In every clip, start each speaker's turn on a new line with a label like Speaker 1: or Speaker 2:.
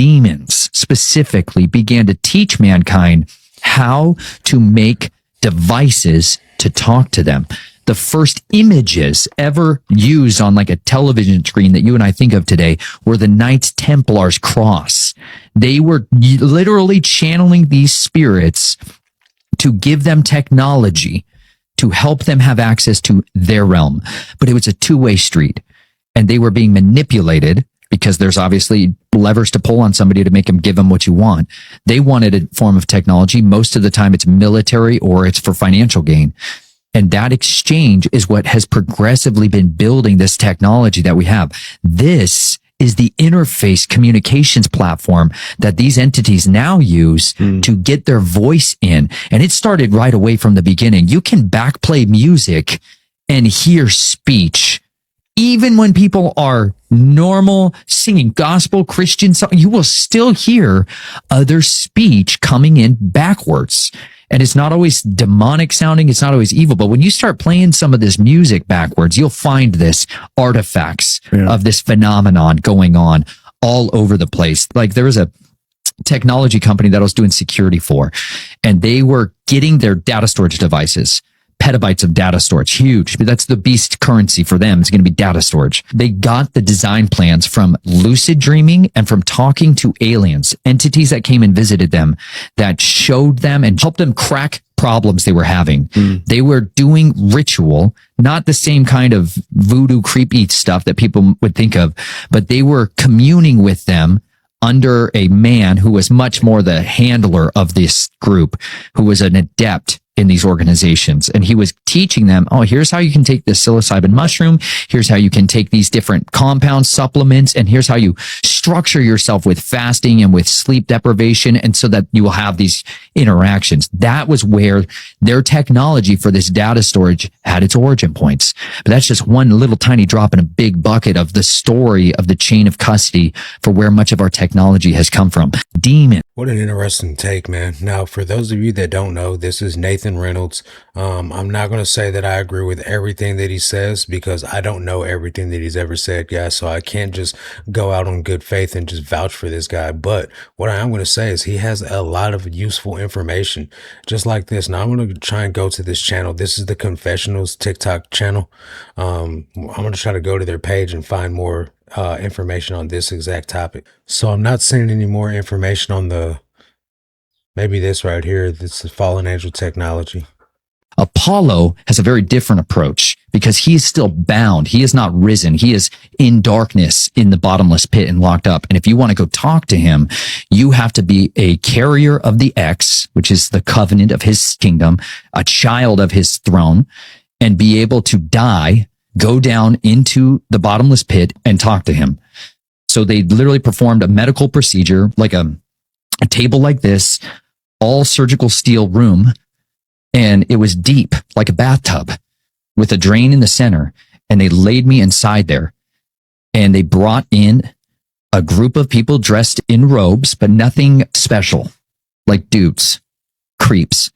Speaker 1: demons specifically began to teach mankind how to make devices to talk to them. The first images ever used on like a television screen that you and I think of today were the Knights Templar's cross. They were literally channeling these spirits to give them technology to help them have access to their realm. But it was a two-way street, and they were being manipulated because there's obviously levers to pull on somebody to make them give them what you want. They wanted a form of technology. Most of the time it's military or it's for financial gain. And that exchange is what has progressively been building this technology that we have. This is the interface communications platform that these entities now use to get their voice in. And it started right away from the beginning. You can backplay music and hear speech. Even when people are normal, singing gospel, Christian song, you will still hear other speech coming in backwards. And it's not always demonic sounding. It's not always evil. But when you start playing some of this music backwards, you'll find this artifacts of this phenomenon going on all over the place. Like there was a technology company that I was doing security for, and they were getting their data storage devices, petabytes of data storage, huge. That's the beast currency for them. It's going to be data storage. They got the design plans from lucid dreaming and from talking to aliens, entities that came and visited them that showed them and helped them crack problems they were having. They were doing ritual, not the same kind of voodoo creepy stuff that people would think of, but they were communing with them under a man who was much more the handler of this group, who was an adept in these organizations. And he was teaching them, oh, here's how you can take this psilocybin mushroom. Here's how you can take these different compound supplements. And here's how you structure yourself with fasting and with sleep deprivation. And so that you will have these interactions. That was where their technology for this data storage had its origin points. But that's just one little tiny drop in a big bucket of the story of the chain of custody for where much of our technology has come from. Demon.
Speaker 2: What an interesting take, man. Now, for those of you that don't know, this is Nathan Reynolds. I'm not going to say that I agree with everything that he says because I don't know everything that he's ever said, guys. So I can't just go out on good faith and just vouch for this guy. But what I am going to say is he has a lot of useful information just like this. Now I'm going to try and go to this channel. This is the Confessionals TikTok channel. I'm going to try to go to their page and find more information on this exact topic. So I'm not seeing any more information on maybe this right here. This is fallen angel technology.
Speaker 1: Apollo has a very different approach because he is still bound. He is not risen. He is in darkness in the bottomless pit and locked up. And if you want to go talk to him, you have to be a carrier of the X, which is the covenant of his kingdom, a child of his throne, and be able to die, go down into the bottomless pit and talk to him. So they literally performed a medical procedure, like a table like this, all surgical steel room. And it was deep, like a bathtub with a drain in the center. And they laid me inside there, and they brought in a group of people dressed in robes, but nothing special, like dudes, creeps,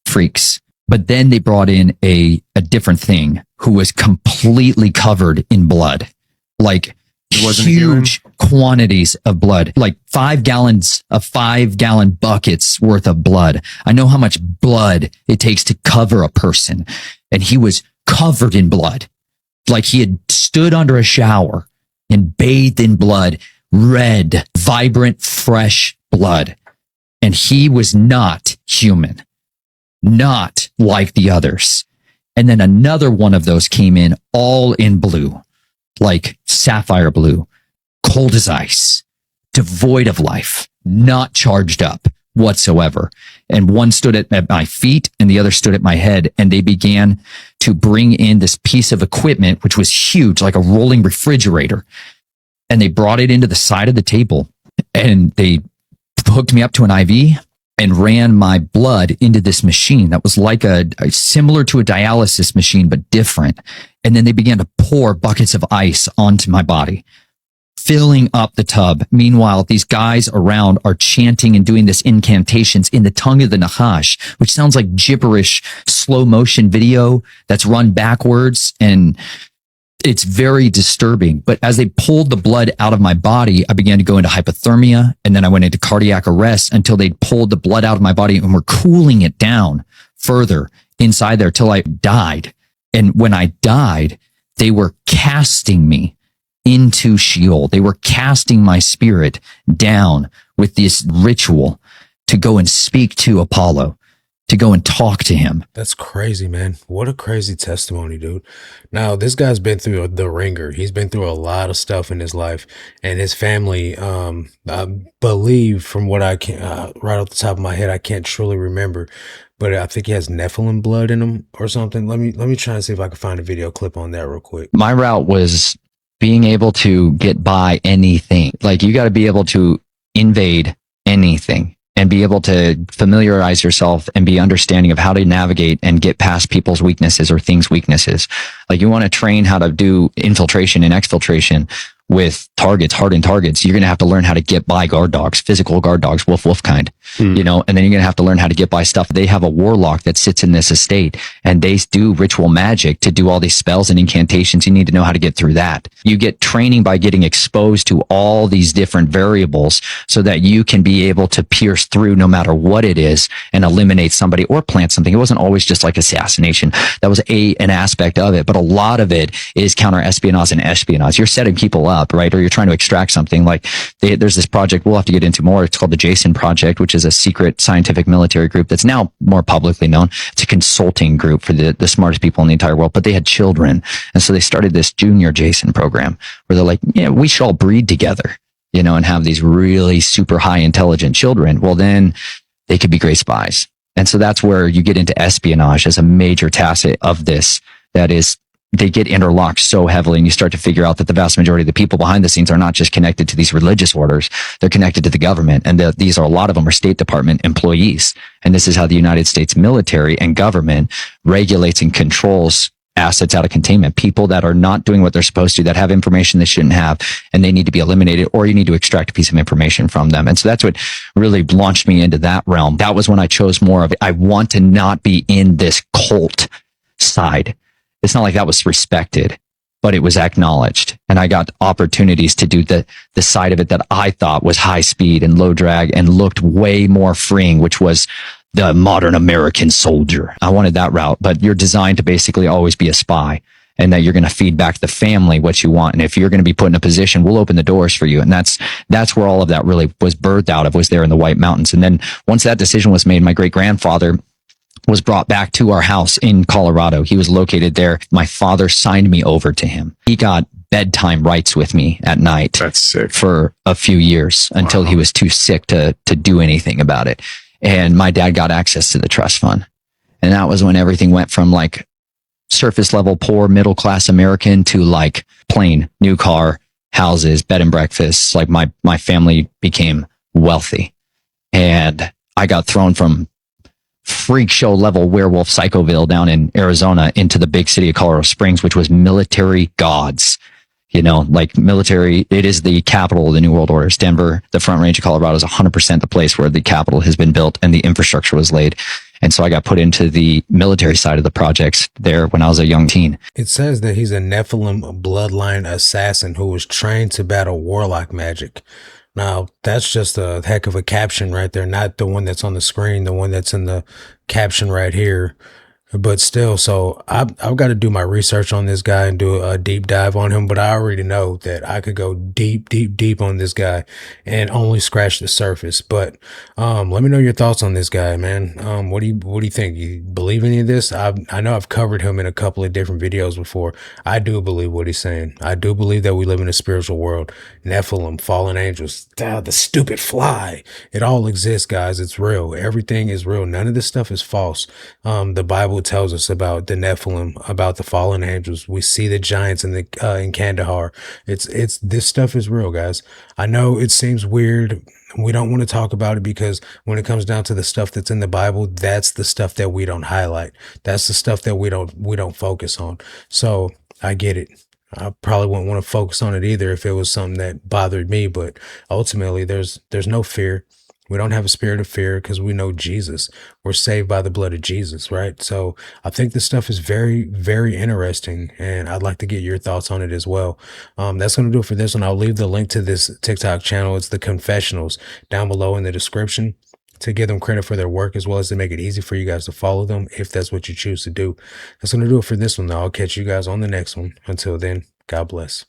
Speaker 1: freaks. But then they brought in a different thing who was completely covered in blood, like huge quantities of blood, like 5 gallons of 5-gallon buckets worth of blood. I know how much blood it takes to cover a person. And he was covered in blood, like he had stood under a shower and bathed in blood, red, vibrant, fresh blood. And he was not human, not like the others. And then another one of those came in all in blue, like sapphire blue, cold as ice, devoid of life, not charged up whatsoever. And one stood at my feet and the other stood at my head. And they began to bring in this piece of equipment, which was huge, like a rolling refrigerator. And they brought it into the side of the table, and they hooked me up to an IV and ran my blood into this machine that was like a similar to a dialysis machine, but different. And then they began to pour buckets of ice onto my body, filling up the tub. Meanwhile, these guys around are chanting and doing this incantations in the tongue of the Nahash, which sounds like gibberish, slow motion video that's run backwards. And It's very disturbing. But as they pulled the blood out of my body, I began to go into hypothermia, and then I went into cardiac arrest until they pulled the blood out of my body and were cooling it down further inside there till I died. And when I died, they were casting me into Sheol. They were casting my spirit down with this ritual to go and speak to Apollo, to go and talk to him.
Speaker 2: That's crazy, man. What a crazy testimony, dude. Now, this guy's been through the ringer. He's been through a lot of stuff in his life, and his family, I believe from what I can, right off the top of my head, I can't truly remember, but I think he has Nephilim blood in him or something. Let me try and see if I can find a video clip on that real quick.
Speaker 1: My route was being able to get by anything. Like, you got to be able to invade anything and be able to familiarize yourself and be understanding of how to navigate and get past people's weaknesses or things' weaknesses. Like, you want to train how to do infiltration and exfiltration with targets, hardened targets. You're going to have to learn how to get by guard dogs, physical guard dogs, wolf kind, and then you're going to have to learn how to get by stuff. They have a warlock that sits in this estate, and they do ritual magic to do all these spells and incantations. You need to know how to get through that. You get training by getting exposed to all these different variables so that you can be able to pierce through no matter what it is and eliminate somebody or plant something. It wasn't always just like assassination. That was an aspect of it, but a lot of it is counter espionage and espionage. You're setting people up, right? Or you're trying to extract something. Like, there's this project we'll have to get into more. It's called the Jason Project, which is a secret scientific military group that's now more publicly known. It's a consulting group for the smartest people in the entire world, but they had children. And so they started this junior Jason program where they're like, yeah, we should all breed together, and have these really super high intelligent children. Well, then they could be great spies. And so that's where you get into espionage as a major tacit of this. That is, they get interlocked so heavily, and you start to figure out that the vast majority of the people behind the scenes are not just connected to these religious orders, they're connected to the government. And these are, a lot of them are State Department employees. And this is how the United States military and government regulates and controls assets out of containment. People that are not doing what they're supposed to, that have information they shouldn't have, and they need to be eliminated, or you need to extract a piece of information from them. And so that's what really launched me into that realm. That was when I chose more of it. I want to not be in this cult side. It's not like that was respected, but it was acknowledged. And I got opportunities to do the side of it that I thought was high speed and low drag and looked way more freeing, which was the modern American soldier. I wanted that route, but you're designed to basically always be a spy, and that you're going to feed back the family what you want. And if you're going to be put in a position, we'll open the doors for you. And that's where all of that really was birthed out of, was there in the White Mountains. And then once that decision was made, my great grandfather was brought back to our house in Colorado. He was located there. My father signed me over to him. He got bedtime rights with me at night.
Speaker 3: That's sick.
Speaker 1: For a few years until he was too sick to do anything about it. And my dad got access to the trust fund. And that was when everything went from like surface level, poor, middle class American to like plane, new car, houses, bed and breakfasts. Like my family became wealthy, and I got thrown from freak show level werewolf Psychoville down in Arizona into the big city of Colorado Springs, which was military gods. Like military, it is the capital of the New World Order. It's Denver, the Front Range of Colorado, is 100% the place where the capital has been built and the infrastructure was laid. And so I got put into the military side of the projects there when I was a young teen.
Speaker 2: It says that he's a Nephilim bloodline assassin who was trained to battle warlock magic. Now, that's just a heck of a caption right there. Not the one that's on the screen, the one that's in the caption right here. But still, so I've got to do my research on this guy and do a deep dive on him. But I already know that I could go deep, deep, deep on this guy and only scratch the surface. But let me know your thoughts on this guy, man. What do you think? You believe any of this? I know I've covered him in a couple of different videos before. I do believe what he's saying. I do believe that we live in a spiritual world. Nephilim, fallen angels, the stupid fly. It all exists, guys. It's real. Everything is real. None of this stuff is false. The Bible tells us about the Nephilim, about the fallen angels. We see the giants in Kandahar. It's this stuff is real, guys. I know it seems weird. We don't want to talk about it because when it comes down to the stuff that's in the Bible, that's the stuff that we don't highlight. That's the stuff that we don't focus on. So I get it. I probably wouldn't want to focus on it either if it was something that bothered me, but ultimately there's no fear. We don't have a spirit of fear because we know Jesus. We're saved by the blood of Jesus, right? So I think this stuff is very, very interesting, and I'd like to get your thoughts on it as well. That's going to do it for this one. I'll leave the link to this TikTok channel. It's the Confessionals down below in the description to give them credit for their work, as well as to make it easy for you guys to follow them if that's what you choose to do. That's going to do it for this one, though. I'll catch you guys on the next one. Until then, God bless.